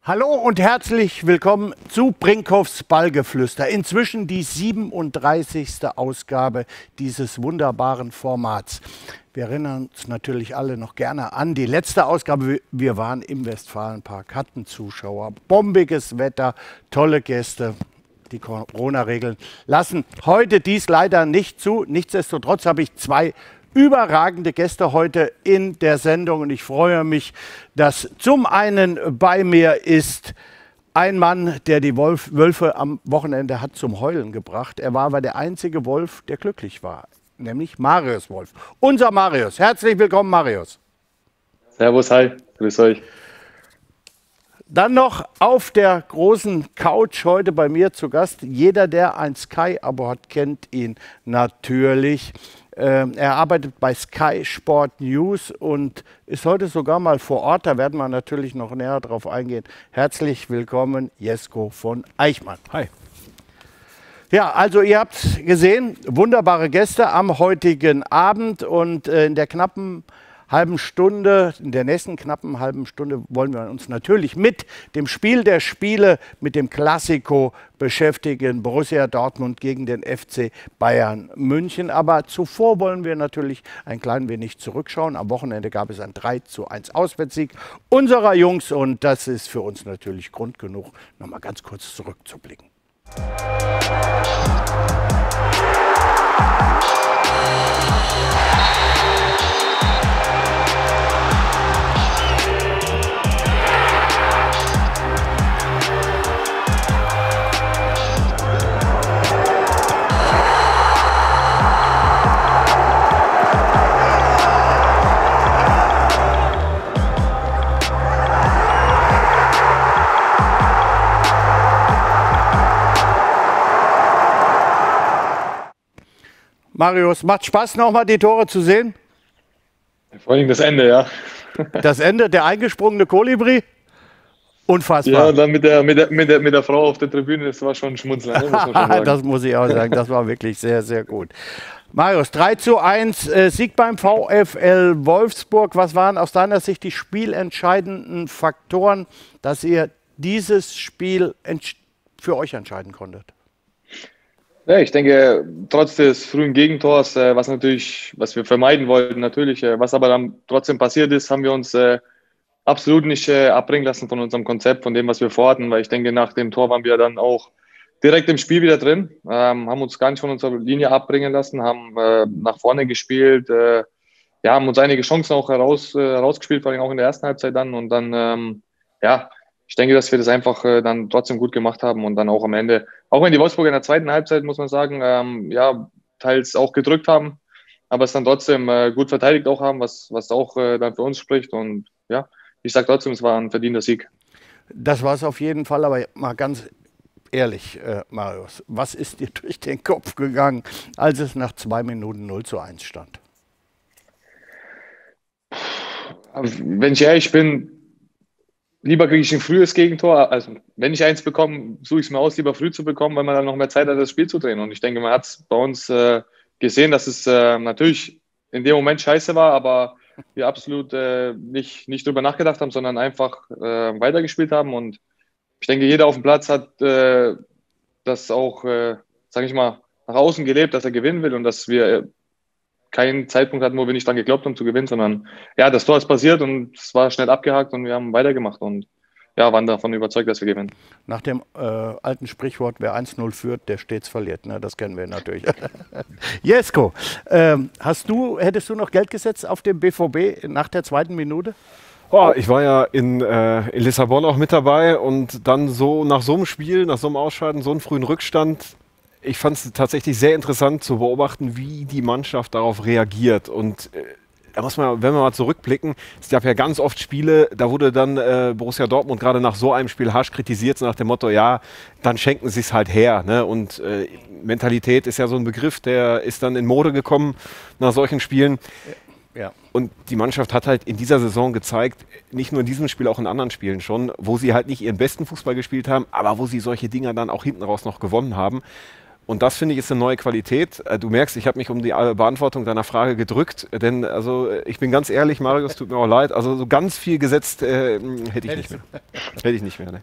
Hallo und herzlich willkommen zu Brinkhoffs Ballgeflüster. Inzwischen die 37. Ausgabe dieses wunderbaren Formats. Wir erinnern uns natürlich alle noch gerne an die letzte Ausgabe. Wir waren im Westfalenpark, hatten Zuschauer, bombiges Wetter, tolle Gäste. Die Corona-Regeln lassen heute dies leider nicht zu. Nichtsdestotrotz habe ich zwei überragende Gäste heute in der Sendung und ich freue mich, dass zum einen bei mir ist ein Mann, der die Wölfe am Wochenende hat zum Heulen gebracht. Er war aber der einzige Wolf, der glücklich war, nämlich Marius Wolf. Unser Marius. Herzlich willkommen, Marius. Servus, hi, grüß euch. Dann noch auf der großen Couch heute bei mir zu Gast. Jeder, der ein Sky-Abo hat, kennt ihn natürlich. Er arbeitet bei Sky Sport News und ist heute sogar mal vor Ort. Da werden wir natürlich noch näher drauf eingehen. Herzlich willkommen, Jesko von Eichmann. Hi. Ja, also ihr habt gesehen, wunderbare Gäste am heutigen Abend und in der nächsten knappen halben Stunde wollen wir uns natürlich mit dem Spiel der Spiele, mit dem Klassiko beschäftigen. Borussia Dortmund gegen den FC Bayern München. Aber zuvor wollen wir natürlich ein klein wenig zurückschauen. Am Wochenende gab es einen 3:1 Auswärtssieg unserer Jungs und das ist für uns natürlich Grund genug, nochmal ganz kurz zurückzublicken. Marius, macht Spaß, nochmal die Tore zu sehen? Vor allem das Ende, ja. Das Ende, der eingesprungene Kolibri? Unfassbar. Ja, und dann mit der Frau auf der Tribüne, das war schon ein Schmunzeln. Ne? Muss man schon sagen. Das muss ich auch sagen, das war wirklich sehr, sehr gut. Marius, 3:1, Sieg beim VfL Wolfsburg. Was waren aus deiner Sicht die spielentscheidenden Faktoren, dass ihr dieses Spiel für euch entscheiden konntet? Ja, ich denke, trotz des frühen Gegentors, was wir vermeiden wollten, natürlich, was aber dann trotzdem passiert ist, haben wir uns absolut nicht abbringen lassen von unserem Konzept, von dem, was wir vorhatten, weil ich denke, nach dem Tor waren wir dann auch direkt im Spiel wieder drin, haben uns gar nicht von unserer Linie abbringen lassen, haben nach vorne gespielt, haben uns einige Chancen auch rausgespielt, vor allem auch in der ersten Halbzeit dann und dann, ich denke, dass wir das einfach dann trotzdem gut gemacht haben und dann auch am Ende, auch wenn die Wolfsburger in der zweiten Halbzeit, muss man sagen, teils auch gedrückt haben, aber es dann trotzdem gut verteidigt auch haben, was auch dann für uns spricht und ja, ich sage trotzdem, es war ein verdienter Sieg. Das war es auf jeden Fall, aber mal ganz ehrlich, Marius, was ist dir durch den Kopf gegangen, als es nach 2 Minuten 0:1 stand? Wenn ich ehrlich bin, lieber kriege ich ein frühes Gegentor. Also wenn ich eins bekomme, suche ich es mir aus, lieber früh zu bekommen, weil man dann noch mehr Zeit hat, das Spiel zu drehen. Und ich denke, man hat es bei uns gesehen, dass es natürlich in dem Moment scheiße war, aber wir absolut nicht drüber nachgedacht haben, sondern einfach weitergespielt haben. Und ich denke, jeder auf dem Platz hat das auch, sage ich mal, nach außen gelebt, dass er gewinnen will und dass wir keinen Zeitpunkt hatten, wo wir nicht dran geglaubt haben zu gewinnen, sondern ja, das Tor ist passiert und es war schnell abgehakt und wir haben weitergemacht und ja, waren davon überzeugt, dass wir gewinnen. Nach dem alten Sprichwort, wer 1:0 führt, der stets verliert. Ne? Das kennen wir natürlich. Jesko, hättest du noch Geld gesetzt auf den BVB nach der 2. Minute? Oh, ich war ja in Lissabon auch mit dabei und dann so nach so einem Spiel, nach so einem Ausscheiden, so einem frühen Rückstand, ich fand es tatsächlich sehr interessant zu beobachten, wie die Mannschaft darauf reagiert. Und da muss man, wenn wir mal zurückblicken, es gab ja ganz oft Spiele, da wurde dann Borussia Dortmund gerade nach so einem Spiel harsch kritisiert, so nach dem Motto, ja, dann schenken sie es halt her. Ne? Und Mentalität ist ja so ein Begriff, der ist dann in Mode gekommen nach solchen Spielen. Ja. Und die Mannschaft hat halt in dieser Saison gezeigt, nicht nur in diesem Spiel, auch in anderen Spielen schon, wo sie halt nicht ihren besten Fußball gespielt haben, aber wo sie solche Dinger dann auch hinten raus noch gewonnen haben. Und das, finde ich, ist eine neue Qualität. Du merkst, ich habe mich um die Beantwortung deiner Frage gedrückt, denn also ich bin ganz ehrlich, Marius, tut mir auch leid, also so ganz viel gesetzt hätte ich nicht mehr. Hätte ich nicht mehr, ne.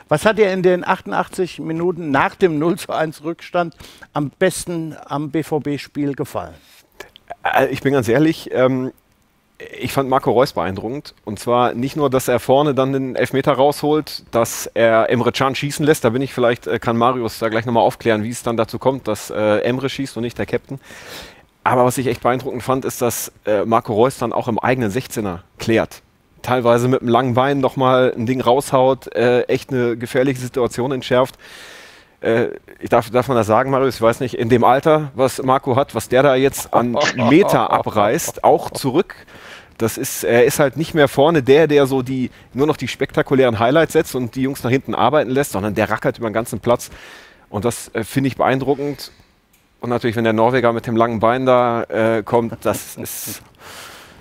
Was hat dir in den 88 Minuten nach dem 0:1 Rückstand am besten am BVB-Spiel gefallen? Ich bin ganz ehrlich, ich fand Marco Reus beeindruckend. Und zwar nicht nur, dass er vorne dann den Elfmeter rausholt, dass er Emre Can schießen lässt. Da bin ich vielleicht, kann Marius da gleich nochmal aufklären, wie es dann dazu kommt, dass Emre schießt und nicht der Captain. Aber was ich echt beeindruckend fand, ist, dass Marco Reus dann auch im eigenen 16er klärt. Teilweise mit einem langen Bein nochmal ein Ding raushaut, echt eine gefährliche Situation entschärft. Darf man das sagen, Marius? Ich weiß nicht, in dem Alter, was Marco hat, was der da jetzt an Meter abreißt, auch zurück. Er ist halt nicht mehr vorne der so nur noch die spektakulären Highlights setzt und die Jungs nach hinten arbeiten lässt, sondern der rackert über den ganzen Platz. Und das finde ich beeindruckend. Und natürlich, wenn der Norweger mit dem langen Bein da kommt, das ist...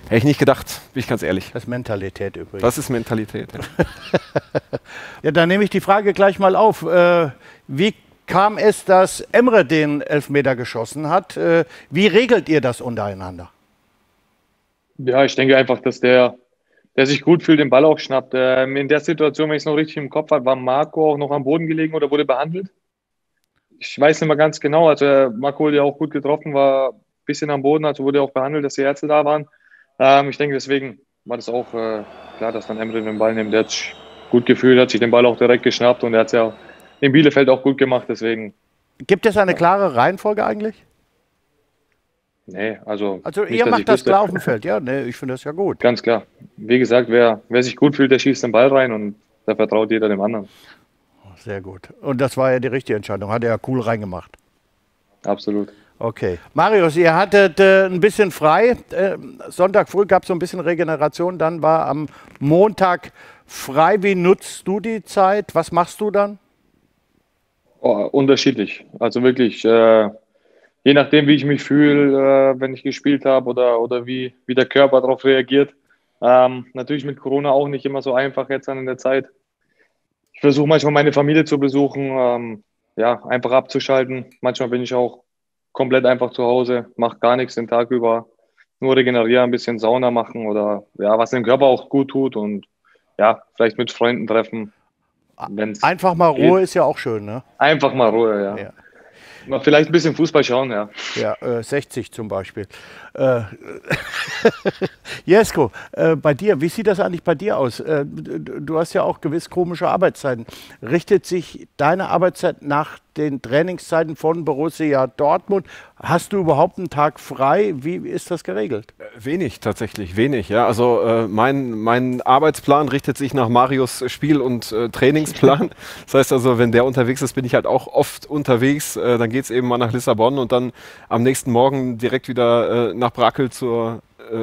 Hätte ich nicht gedacht, bin ich ganz ehrlich. Das ist Mentalität übrigens. Das ist Mentalität, ja. Ja, dann nehme ich die Frage gleich mal auf. Wie kam es, dass Emre den Elfmeter geschossen hat? Wie regelt ihr das untereinander? Ja, ich denke einfach, dass der sich gut fühlt, den Ball auch schnappt. In der Situation, wenn ich es noch richtig im Kopf habe, war Marco auch noch am Boden gelegen oder wurde behandelt? Ich weiß nicht mehr ganz genau. Also Marco wurde ja auch gut getroffen, war ein bisschen am Boden, also wurde auch behandelt, dass die Ärzte da waren. Ich denke, deswegen war das auch klar, dass dann Emre den Ball nimmt. Der hat sich gut gefühlt, hat sich den Ball auch direkt geschnappt und er hat es ja in Bielefeld auch gut gemacht. Deswegen. Gibt es eine klare Reihenfolge eigentlich? Nee, also nicht, ihr macht das klar auf dem Feld, ja? Nee, ich finde das ja gut. Ganz klar. Wie gesagt, wer sich gut fühlt, der schießt den Ball rein und da vertraut jeder dem anderen. Sehr gut. Und das war ja die richtige Entscheidung. Hat er ja cool reingemacht. Absolut. Okay. Marius, ihr hattet ein bisschen frei. Sonntag früh gab es so ein bisschen Regeneration. Dann war am Montag frei. Wie nutzt du die Zeit? Was machst du dann? Unterschiedlich. Also wirklich, je nachdem, wie ich mich fühle, wenn ich gespielt habe oder wie der Körper darauf reagiert. Natürlich mit Corona auch nicht immer so einfach jetzt an der Zeit. Ich versuche manchmal meine Familie zu besuchen, einfach abzuschalten. Manchmal bin ich auch komplett einfach zu Hause, mache gar nichts den Tag über, nur regenerieren, ein bisschen Sauna machen oder ja, was dem Körper auch gut tut und ja, vielleicht mit Freunden treffen. Einfach mal Ruhe ist ja auch schön, ne? Einfach mal Ruhe, ja. Mal vielleicht ein bisschen Fußball schauen, ja. Ja, 60 zum Beispiel. Jesko, bei dir, wie sieht das eigentlich bei dir aus? Du hast ja auch gewiss komische Arbeitszeiten. Richtet sich deine Arbeitszeit nach den Trainingszeiten von Borussia Dortmund? Hast du überhaupt einen Tag frei? Wie ist das geregelt? Wenig, tatsächlich, wenig. Ja. Also mein Arbeitsplan richtet sich nach Marius Spiel- und Trainingsplan. Das heißt also, wenn der unterwegs ist, bin ich halt auch oft unterwegs. Dann geht es eben mal nach Lissabon und dann am nächsten Morgen direkt wieder nach Brakel zur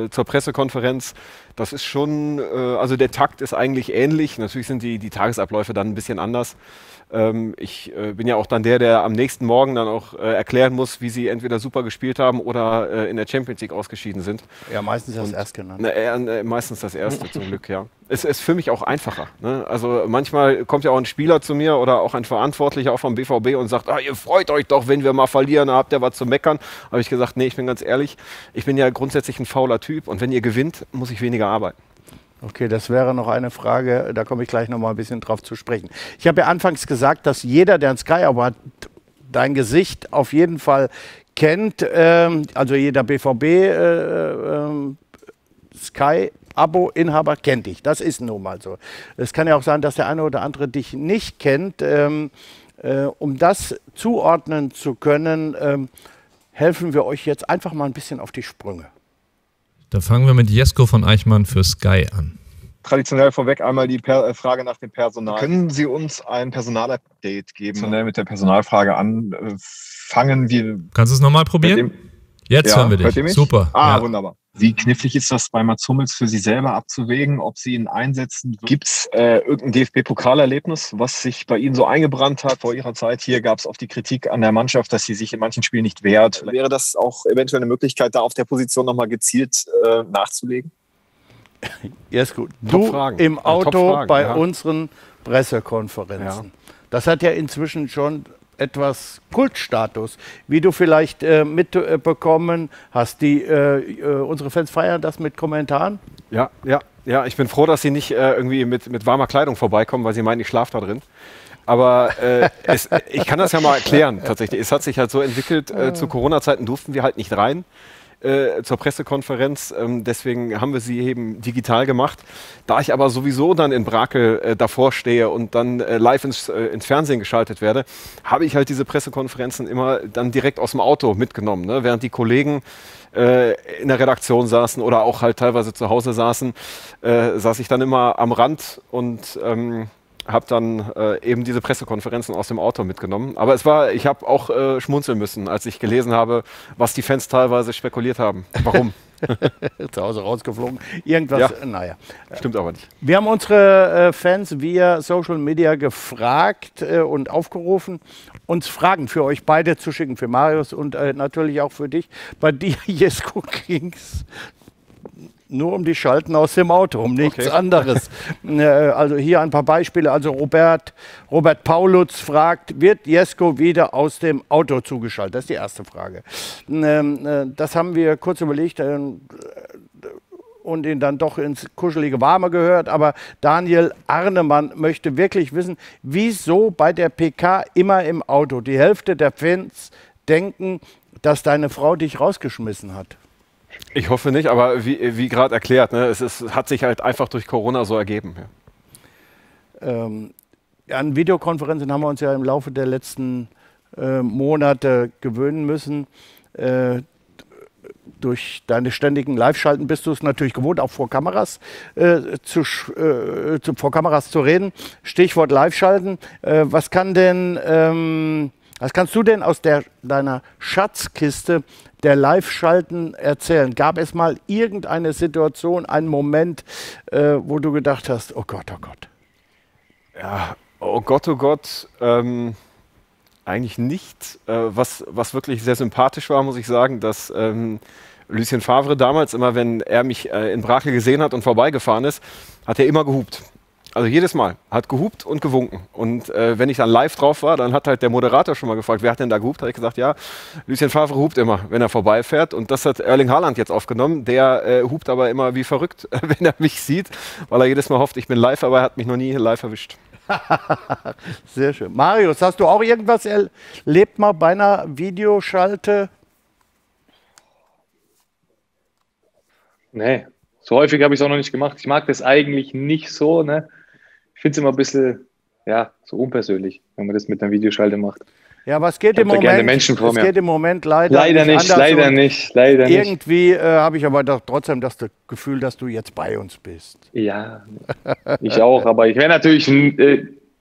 Pressekonferenz. Das ist schon, also der Takt ist eigentlich ähnlich. Natürlich sind die Tagesabläufe dann ein bisschen anders. Ich bin ja auch dann der am nächsten Morgen dann auch erklären muss, wie sie entweder super gespielt haben oder in der Champions League ausgeschieden sind. Ja, meistens das Erste genannt. Meistens das Erste, zum Glück, ja. Es ist für mich auch einfacher. Ne? Also manchmal kommt ja auch ein Spieler zu mir oder auch ein Verantwortlicher auch vom BVB und sagt, ihr freut euch doch, wenn wir mal verlieren, da habt ihr was zu meckern. Habe ich gesagt, nee, ich bin ganz ehrlich, ich bin ja grundsätzlich ein fauler Typ und wenn ihr gewinnt, muss ich weniger arbeiten. Okay, das wäre noch eine Frage, da komme ich gleich noch mal ein bisschen drauf zu sprechen. Ich habe ja anfangs gesagt, dass jeder, der ein Sky-Abo hat, dein Gesicht auf jeden Fall kennt. Also jeder BVB Sky-Abo-Inhaber kennt dich. Das ist nun mal so. Es kann ja auch sein, dass der eine oder andere dich nicht kennt. Um das zuordnen zu können, helfen wir euch jetzt einfach mal ein bisschen auf die Sprünge. Da fangen wir mit Jesko von Eichmann für Sky an. Traditionell vorweg einmal die Frage nach dem Personal. Können Sie uns ein Personalupdate geben? Traditionell mit der Personalfrage anfangen wir. Kannst du es nochmal probieren? Jetzt hören wir dich. Hört ihr mich? Super. Wunderbar. Wie knifflig ist das bei Mats Hummels für Sie selber abzuwägen, ob Sie ihn einsetzen? Gibt es irgendein DFB-Pokalerlebnis, was sich bei Ihnen so eingebrannt hat vor Ihrer Zeit? Hier gab es oft die Kritik an der Mannschaft, dass sie sich in manchen Spielen nicht wehrt. Wäre das auch eventuell eine Möglichkeit, da auf der Position nochmal gezielt nachzulegen? Ja, ist gut. Du im Auto bei unseren Pressekonferenzen. Ja. Das hat ja inzwischen schon etwas Kultstatus. Wie du vielleicht mitbekommen hast, unsere Fans feiern das mit Kommentaren? Ja, ich bin froh, dass sie nicht irgendwie mit warmer Kleidung vorbeikommen, weil sie meinen, ich schlafe da drin. Aber ich kann das ja mal erklären, tatsächlich. Es hat sich halt so entwickelt, zu Corona-Zeiten durften wir halt nicht rein zur Pressekonferenz. Deswegen haben wir sie eben digital gemacht. Da ich aber sowieso dann in Brakel davor stehe und dann live ins Fernsehen geschaltet werde, habe ich halt diese Pressekonferenzen immer dann direkt aus dem Auto mitgenommen. Ne? Während die Kollegen in der Redaktion saßen oder auch halt teilweise zu Hause saßen, saß ich dann immer am Rand und habe dann eben diese Pressekonferenzen aus dem Auto mitgenommen. Aber ich habe auch schmunzeln müssen, als ich gelesen habe, was die Fans teilweise spekuliert haben. Warum? Zu Hause rausgeflogen. Irgendwas, Ja. naja. Stimmt aber nicht. Wir haben unsere Fans via Social Media gefragt und aufgerufen, uns Fragen für euch beide zu schicken, für Marius und natürlich auch für dich. Bei dir, Jesko, ging es nur um die Schalten aus dem Auto, um nichts anderes. Also hier ein paar Beispiele. Also Robert Paulutz fragt, wird Jesko wieder aus dem Auto zugeschaltet? Das ist die erste Frage. Das haben wir kurz überlegt und ihn dann doch ins kuschelige Warme gehört. Aber Daniel Arnemann möchte wirklich wissen, wieso bei der PK immer im Auto? Die Hälfte der Fans denken, dass deine Frau dich rausgeschmissen hat. Ich hoffe nicht, aber wie gerade erklärt, ne, hat sich halt einfach durch Corona so ergeben. Ja. An Videokonferenzen haben wir uns ja im Laufe der letzten Monate gewöhnen müssen. Durch deine ständigen Live-Schalten bist du es natürlich gewohnt, auch vor Kameras vor Kameras zu reden. Stichwort Live-Schalten. Was kannst du denn aus deiner Schatzkiste der Live-Schalten erzählen? Gab es mal irgendeine Situation, einen Moment, wo du gedacht hast, oh Gott, oh Gott? Ja, oh Gott, eigentlich nicht. Was wirklich sehr sympathisch war, muss ich sagen, dass Lucien Favre damals immer, wenn er mich in Brakel gesehen hat und vorbeigefahren ist, hat er immer gehupt. Also jedes Mal. Hat gehupt und gewunken. Und wenn ich dann live drauf war, dann hat halt der Moderator schon mal gefragt, wer hat denn da gehupt? Habe ich gesagt, ja, Lucien Favre hupt immer, wenn er vorbeifährt. Und das hat Erling Haaland jetzt aufgenommen. Der hupt aber immer wie verrückt, wenn er mich sieht, weil er jedes Mal hofft, ich bin live, aber er hat mich noch nie live erwischt. Sehr schön. Marius, hast du auch irgendwas erlebt mal bei einer Videoschalte? Nee, so häufig habe ich es auch noch nicht gemacht. Ich mag das eigentlich nicht so. Ne? Ich finde es immer ein bisschen so unpersönlich, wenn man das mit einer Videoschalte macht. Ja, aber es geht im Moment leider nicht. Irgendwie habe ich aber doch trotzdem das Gefühl, dass du jetzt bei uns bist. Ja, ich auch, aber ich wäre natürlich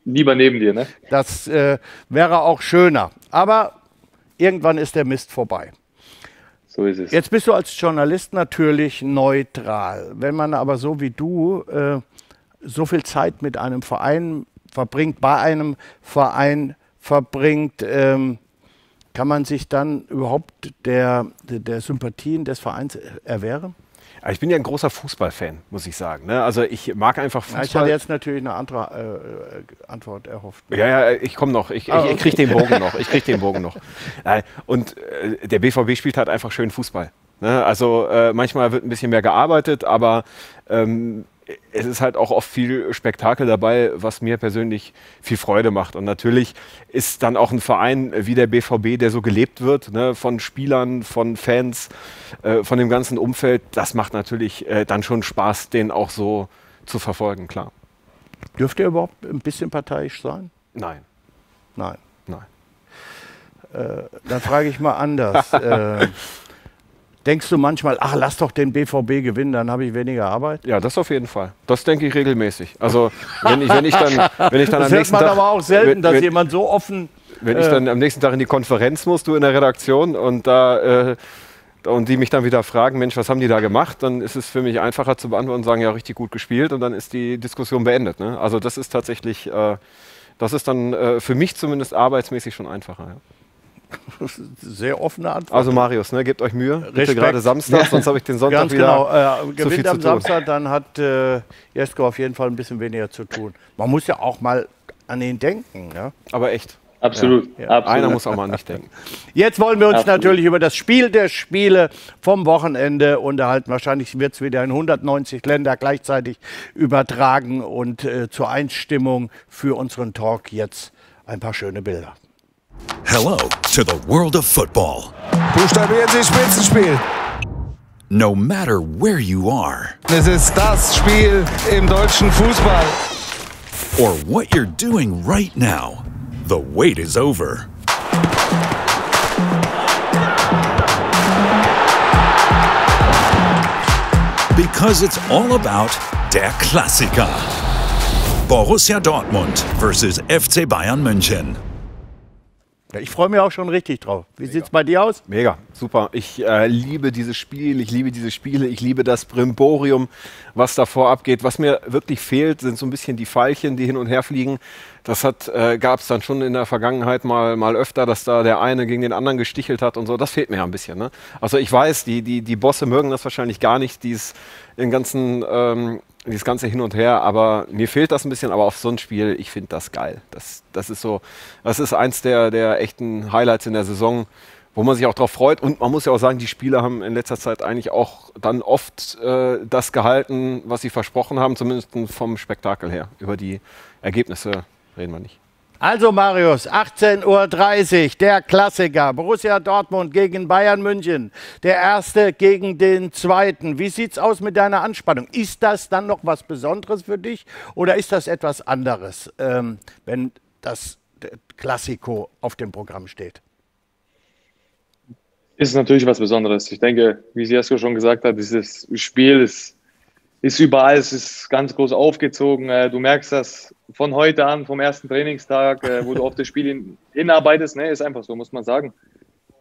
lieber neben dir. Ne? Das wäre auch schöner. Aber irgendwann ist der Mist vorbei. So ist es. Jetzt bist du als Journalist natürlich neutral. Wenn man aber so wie du so viel Zeit mit einem Verein verbringt, bei einem Verein verbringt, kann man sich dann überhaupt der Sympathien des Vereins erwehren? Ich bin ja ein großer Fußballfan, muss ich sagen. Ne? Also ich mag einfach Fußball. Ich hatte jetzt natürlich eine andere Antwort erhofft. Ja, ich komme noch. Ich kriege den Bogen noch. Und der BVB spielt halt einfach schön Fußball. Ne? Also manchmal wird ein bisschen mehr gearbeitet, aber es ist halt auch oft viel Spektakel dabei, was mir persönlich viel Freude macht. Und natürlich ist dann auch ein Verein wie der BVB, der so gelebt wird, ne, von Spielern, von Fans, von dem ganzen Umfeld, das macht natürlich dann schon Spaß, den auch so zu verfolgen, klar. Dürft ihr überhaupt ein bisschen parteiisch sein? Nein. Dann frage ich mal anders. Denkst du manchmal, ach, lass doch den BVB gewinnen, dann habe ich weniger Arbeit? Ja, das auf jeden Fall. Das denke ich regelmäßig. Also wenn ich dann das am nächsten hört man Tag, aber auch selten, dass jemand so offen... Wenn ich dann am nächsten Tag in die Konferenz muss, du in der Redaktion, und und die mich dann wieder fragen, Mensch, was haben die da gemacht? Dann ist es für mich einfacher zu beantworten und sagen, ja, richtig gut gespielt, und dann ist die Diskussion beendet. Ne? Also das ist tatsächlich, das ist dann für mich zumindest arbeitsmäßig schon einfacher. Ja. Sehr offene Antwort. Also Marius, ne, gebt euch Mühe. Respekt. Bitte gerade Samstag, sonst habe ich den Sonntag Ganz wieder genau. so viel Gewinnt am zu tun. Samstag, dann hat Jesko auf jeden Fall ein bisschen weniger zu tun. Man muss ja auch mal an ihn denken. Ja? Aber echt. Absolut. Ja. Absolut. Einer muss auch mal nicht denken. Jetzt wollen wir uns Absolut. natürlich über das Spiel der Spiele vom Wochenende unterhalten. Wahrscheinlich wird es wieder in 190 Länder gleichzeitig übertragen und zur Einstimmung für unseren Talk jetzt ein paar schöne Bilder. Hello to the world of football. Buchstabieren Sie Spitzenspiel. No matter where you are Es ist das Spiel im deutschen Fußball. or what you're doing right now, the wait is over. Because it's all about der Klassiker. Borussia Dortmund versus FC Bayern München. Ja, ich freue mich auch schon richtig drauf. Wie sieht es bei dir aus? Mega, super. Ich liebe dieses Spiel, ich liebe diese Spiele, ich liebe das Brimborium, was davor abgeht. Was mir wirklich fehlt, sind so ein bisschen die Pfeilchen, die hin und her fliegen. Das gab es dann schon in der Vergangenheit mal öfter, dass da der eine gegen den anderen gestichelt hat und so. Das fehlt mir ja ein bisschen. Ne? Also ich weiß, die Bosse mögen das wahrscheinlich gar nicht, dieses ganze Hin und Her, aber mir fehlt das ein bisschen, aber auf so ein Spiel, ich finde das geil. Das ist eins der echten Highlights in der Saison, wo man sich auch drauf freut. Und man muss ja auch sagen, die Spieler haben in letzter Zeit eigentlich auch dann oft das gehalten, was sie versprochen haben, zumindest vom Spektakel her. Über die Ergebnisse reden wir nicht. Also Marius, 18:30 Uhr, der Klassiker. Borussia Dortmund gegen Bayern München. Der Erste gegen den Zweiten. Wie sieht's aus mit deiner Anspannung? Ist das dann noch was Besonderes für dich oder ist das etwas anderes, wenn das Klassiko auf dem Programm steht? Ist natürlich was Besonderes. Ich denke, wie Jesko schon gesagt hat, dieses Spiel ist überall, es ist ganz groß aufgezogen. Du merkst das von heute an, vom ersten Trainingstag, wo du auf das Spiel hinarbeitest. Ne, ist einfach so, muss man sagen.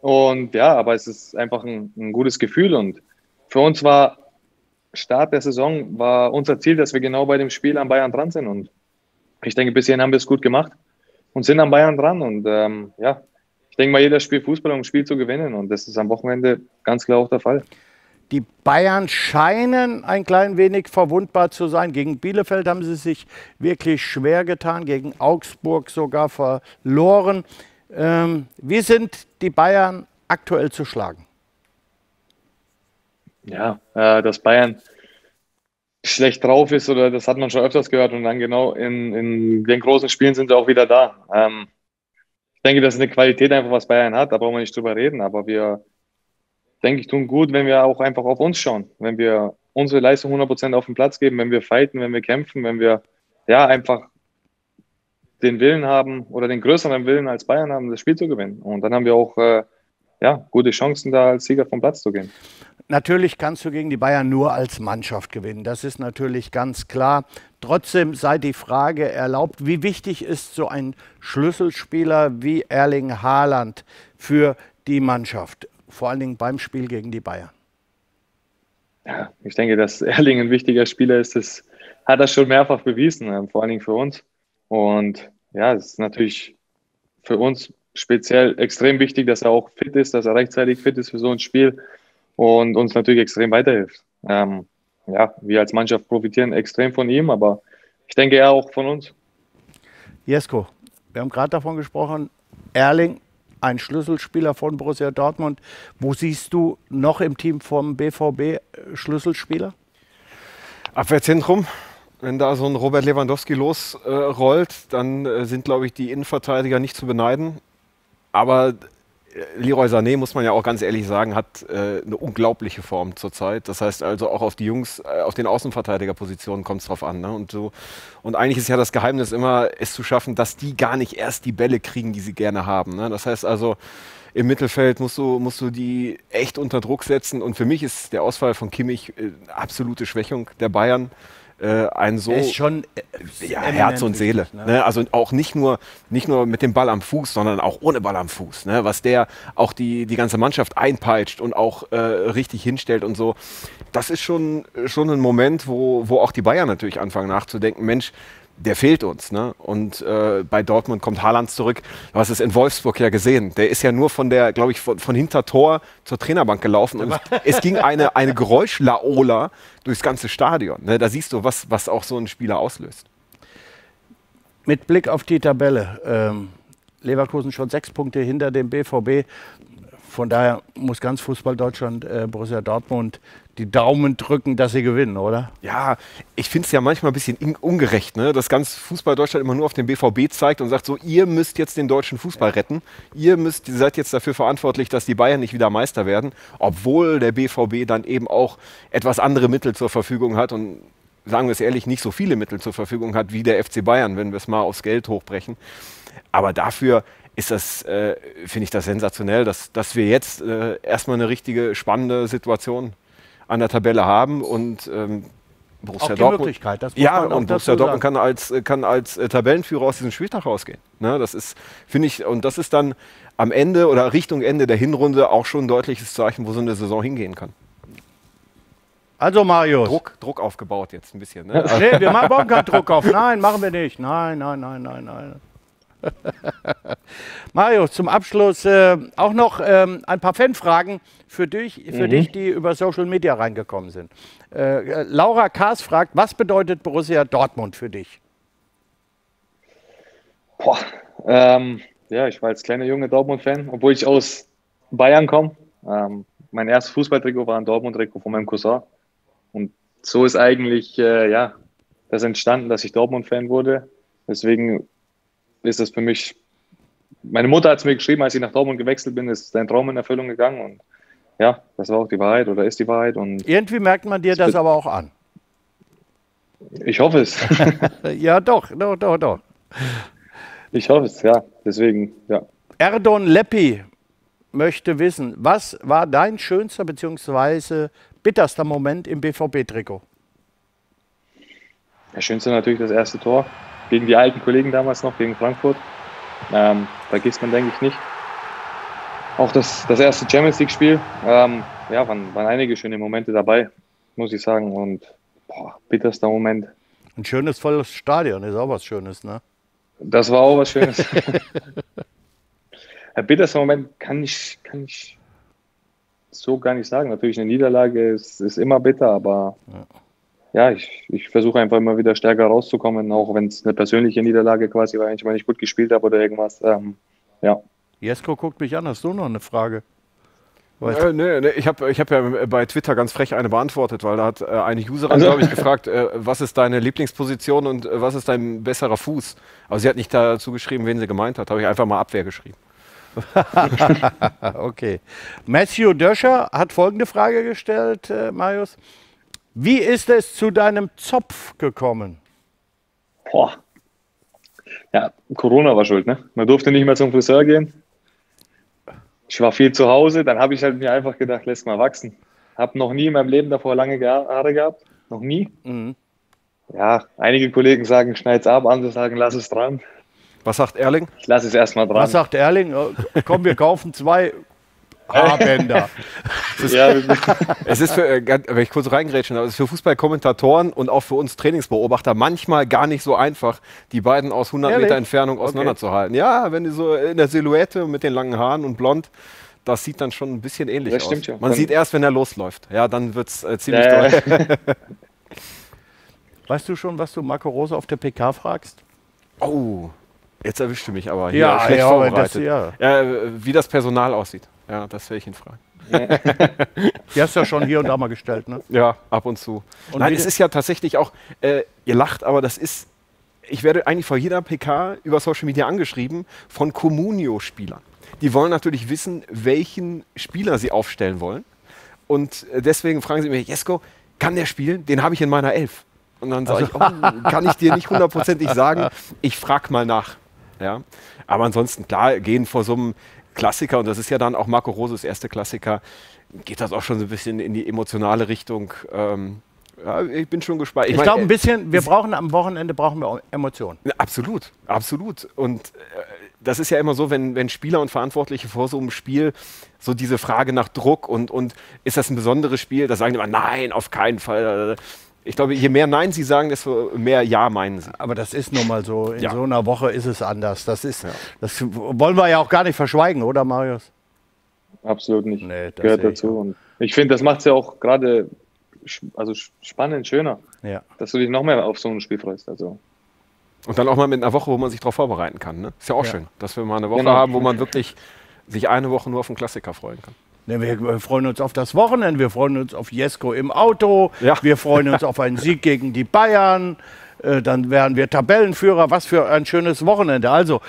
Und ja, aber es ist einfach ein gutes Gefühl. Und für uns war Start der Saison war unser Ziel, dass wir genau bei dem Spiel an Bayern dran sind. Und ich denke, bis hierhin haben wir es gut gemacht und sind an Bayern dran. Und ja, ich denke mal, jeder spielt Fußball, um ein Spiel zu gewinnen. Und das ist am Wochenende ganz klar auch der Fall. Die Bayern scheinen ein klein wenig verwundbar zu sein. Gegen Bielefeld haben sie sich wirklich schwer getan, gegen Augsburg sogar verloren. Wie sind die Bayern aktuell zu schlagen? Ja, dass Bayern schlecht drauf ist, oder das hat man schon öfters gehört, und dann genau in den großen Spielen sind sie auch wieder da. Ich denke, das ist eine Qualität einfach, was Bayern hat, da brauchen wir nicht drüber reden, aber wir, denke ich, tun gut, wenn wir auch einfach auf uns schauen, wenn wir unsere Leistung 100% auf den Platz geben, wenn wir fighten, wenn wir kämpfen, wenn wir ja einfach den Willen haben oder den größeren Willen als Bayern haben, das Spiel zu gewinnen. Und dann haben wir auch ja, gute Chancen, da als Sieger vom Platz zu gehen. Natürlich kannst du gegen die Bayern nur als Mannschaft gewinnen. Das ist natürlich ganz klar. Trotzdem sei die Frage erlaubt, wie wichtig ist so ein Schlüsselspieler wie Erling Haaland für die Mannschaft? Vor allen Dingen beim Spiel gegen die Bayern. Ja, ich denke, dass Erling ein wichtiger Spieler ist, das hat er schon mehrfach bewiesen, vor allen Dingen für uns. Und ja, es ist natürlich für uns speziell extrem wichtig, dass er auch fit ist, dass er rechtzeitig fit ist für so ein Spiel und uns natürlich extrem weiterhilft. Ja, wir als Mannschaft profitieren extrem von ihm, aber ich denke, er auch von uns. Jesko, wir haben gerade davon gesprochen, Erling, ein Schlüsselspieler von Borussia Dortmund. Wo siehst du noch im Team vom BVB Schlüsselspieler? Abwehrzentrum. Wenn da so ein Robert Lewandowski losrollt, dann sind, glaube ich, die Innenverteidiger nicht zu beneiden. Aber Leroy Sané, muss man ja auch ganz ehrlich sagen, hat eine unglaubliche Form zurzeit. Das heißt also auch auf die Jungs, auf den Außenverteidigerpositionen kommt es drauf an. Ne? Und eigentlich ist ja das Geheimnis immer, es zu schaffen, dass die gar nicht erst die Bälle kriegen, die sie gerne haben. Ne? Das heißt also, im Mittelfeld musst du die echt unter Druck setzen. Und für mich ist der Ausfall von Kimmich absolute Schwächung der Bayern. Er ist schon Herz und Seele. Wichtig, ne? Also auch nicht nur mit dem Ball am Fuß, sondern auch ohne Ball am Fuß. Ne? Was der auch die ganze Mannschaft einpeitscht und auch richtig hinstellt und so. Das ist schon ein Moment, wo auch die Bayern natürlich anfangen nachzudenken, Mensch, der fehlt uns. Ne? Und bei Dortmund kommt Haaland zurück. Du hast es in Wolfsburg ja gesehen. Der ist ja nur von hinter Tor zur Trainerbank gelaufen. Und es ging eine Geräuschlaola durchs ganze Stadion. Ne? Da siehst du, was auch so ein Spieler auslöst. Mit Blick auf die Tabelle. Leverkusen schon 6 Punkte hinter dem BVB. Von daher muss ganz Fußball Deutschland Borussia Dortmund die Daumen drücken, dass sie gewinnen, oder? Ja, ich finde es ja manchmal ein bisschen ungerecht, ne? Dass ganz Fußball Deutschland immer nur auf den BVB zeigt und sagt so, ihr müsst jetzt den deutschen Fußball retten. Ihr seid jetzt dafür verantwortlich, dass die Bayern nicht wieder Meister werden, obwohl der BVB dann eben auch etwas andere Mittel zur Verfügung hat und, sagen wir es ehrlich, nicht so viele Mittel zur Verfügung hat wie der FC Bayern, wenn wir es mal aufs Geld hochbrechen. Aber dafür ist das, finde ich das sensationell, dass wir jetzt erstmal eine richtige spannende Situation an der Tabelle haben und Borussia Dortmund, Borussia Dortmund kann als Tabellenführer aus diesem Spieltag rausgehen. Ne, das ist, finde ich, und das ist dann am Ende oder Richtung Ende der Hinrunde auch schon ein deutliches Zeichen, wo so eine Saison hingehen kann. Also Marius. Druck aufgebaut jetzt ein bisschen. Ne? Nee, wir brauchen keinen Druck auf. Nein, machen wir nicht. Nein. Marius, zum Abschluss auch noch ein paar Fanfragen für dich, die über Social Media reingekommen sind. Laura Kaas fragt, was bedeutet Borussia Dortmund für dich? Ja, ich war als kleiner Junge Dortmund-Fan, obwohl ich aus Bayern komme. Mein erstes Fußballtrikot war ein Dortmund-Trikot von meinem Cousin. Und so ist eigentlich das entstanden, dass ich Dortmund-Fan wurde. Deswegen ist das für mich, meine Mutter hat es mir geschrieben, als ich nach Dortmund gewechselt bin, ist dein Traum in Erfüllung gegangen und ja, das war auch die Wahrheit oder ist die Wahrheit. Und irgendwie merkt man dir das aber auch an. Ich hoffe es. Ja, doch. Ich hoffe es, ja, deswegen, ja. Erdon Leppi möchte wissen, was war dein schönster bzw. bitterster Moment im BVB-Trikot? Das Schönste natürlich das erste Tor. Gegen die alten Kollegen damals noch, gegen Frankfurt. Vergisst man, denke ich, nicht. Auch das erste Champions League-Spiel. Waren einige schöne Momente dabei, muss ich sagen. Und bitterster Moment. Ein schönes, volles Stadion ist auch was Schönes, ne? Das war auch was Schönes. Der bitterste Moment kann ich so gar nicht sagen. Natürlich eine Niederlage ist immer bitter, aber ja, ich versuche einfach immer wieder stärker rauszukommen, auch wenn es eine persönliche Niederlage quasi war, wenn ich mal nicht gut gespielt habe oder irgendwas. Jesko guckt mich an, hast du noch eine Frage? Nee, ich hab ja bei Twitter ganz frech eine beantwortet, weil da hat eine Userin, glaube ich, gefragt, was ist deine Lieblingsposition und was ist dein besserer Fuß? Aber sie hat nicht dazu geschrieben, wen sie gemeint hat. Habe ich einfach mal Abwehr geschrieben. Okay. Matthew Döscher hat folgende Frage gestellt, Marius. Wie ist es zu deinem Zopf gekommen? Ja, Corona war schuld, ne? Man durfte nicht mehr zum Friseur gehen. Ich war viel zu Hause, dann habe ich halt mir einfach gedacht, lässt mal wachsen. Habe noch nie in meinem Leben davor lange Haare gehabt. Noch nie. Mhm. Ja, einige Kollegen sagen, schneid's ab, andere sagen, lass es dran. Was sagt Erling? Ich lasse es erstmal dran. Was sagt Erling? Komm, wir kaufen 2 Haarbänder. Es ist für, wenn ich kurz reingrätschen, aber es ist für Fußballkommentatoren und auch für uns Trainingsbeobachter manchmal gar nicht so einfach, die beiden aus 100 Meter Entfernung auseinanderzuhalten. Ja, wenn die so in der Silhouette mit den langen Haaren und blond, das sieht dann schon ein bisschen ähnlich aus. Stimmt, ja. Man sieht erst, wenn er losläuft. Ja, dann wird es ziemlich doll. Weißt du schon, was du Marco Rose auf der PK fragst? Oh, jetzt erwischst du mich aber. Hier schlecht vorbereitet. Wie das Personal aussieht. Ja, das werde ich ihn fragen. Die hast du ja schon hier und da mal gestellt, ne? Ja, ab und zu. Und nein, es ist ja tatsächlich auch, ihr lacht, aber das ist, ich werde eigentlich vor jeder PK über Social Media angeschrieben von Comunio-Spielern. Die wollen natürlich wissen, welchen Spieler sie aufstellen wollen. Und deswegen fragen sie mich, Jesko, kann der spielen? Den habe ich in meiner 11. Und dann sage ich, kann ich dir nicht hundertprozentig sagen, ich frage mal nach. Ja? Aber ansonsten, klar, gehen vor so einem Klassiker, und das ist ja dann auch Marco Roses erste Klassiker, geht das auch schon so ein bisschen in die emotionale Richtung. Ja, ich bin schon gespannt. Ich glaube ein bisschen, wir brauchen am Wochenende Emotionen. Absolut, absolut. Und das ist ja immer so, wenn Spieler und Verantwortliche vor so einem Spiel so diese Frage nach Druck und ist das ein besonderes Spiel, da sagen die immer, nein, auf keinen Fall. Ich glaube, je mehr Nein sie sagen, desto mehr Ja meinen sie. Aber das ist nun mal so. In so einer Woche ist es anders. Das wollen wir ja auch gar nicht verschweigen, oder Marius? Absolut nicht. Nee, das gehört dazu. Und ich finde, das macht es ja auch gerade spannend, schöner. Ja. Dass du dich noch mehr auf so ein Spiel freust. Also. Und dann auch mal mit einer Woche, wo man sich darauf vorbereiten kann. Ne? Ist ja auch schön, dass wir mal eine Woche Genau. haben, wo man wirklich sich eine Woche nur auf den Klassiker freuen kann. Ne, wir freuen uns auf das Wochenende, wir freuen uns auf Jesko im Auto, wir freuen uns auf einen Sieg gegen die Bayern, dann wären wir Tabellenführer. Was für ein schönes Wochenende. Also,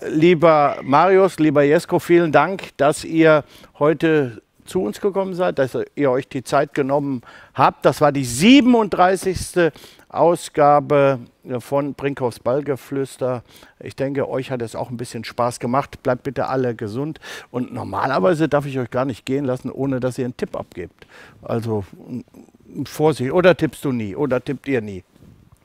lieber Marius, lieber Jesko, vielen Dank, dass ihr heute zu uns gekommen seid, dass ihr euch die Zeit genommen habt. Das war die 37. Ausgabe von Brinkhoffs Ballgeflüster. Ich denke, euch hat es auch ein bisschen Spaß gemacht. Bleibt bitte alle gesund. Und normalerweise darf ich euch gar nicht gehen lassen, ohne dass ihr einen Tipp abgebt. Also Vorsicht. Oder tippst du nie? Oder tippt ihr nie?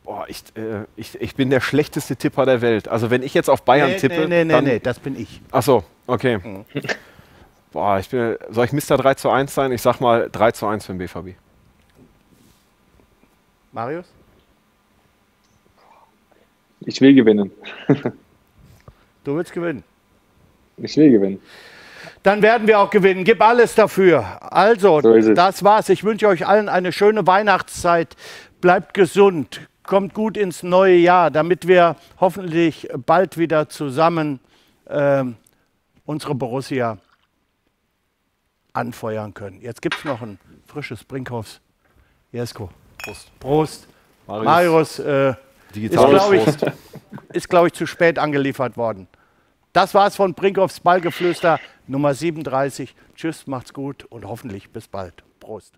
Boah, ich bin der schlechteste Tipper der Welt. Also wenn ich jetzt auf Bayern tippe... Nee, das bin ich. Ach so, okay. Boah, soll ich Mr. 3:1 sein? Ich sag mal 3:1 für den BVB. Marius? Ich will gewinnen. Du willst gewinnen? Ich will gewinnen. Dann werden wir auch gewinnen. Gib alles dafür. Also, So das war's. Ich wünsche euch allen eine schöne Weihnachtszeit. Bleibt gesund. Kommt gut ins neue Jahr, damit wir hoffentlich bald wieder zusammen unsere Borussia anfeuern können. Jetzt gibt es noch ein frisches Brinkhoffs. Jesko. Prost. Prost. Marius, ist, glaube ich, zu spät angeliefert worden. Das war's von Brinkhoffs Ballgeflüster Nummer 37. Tschüss, macht's gut und hoffentlich bis bald. Prost.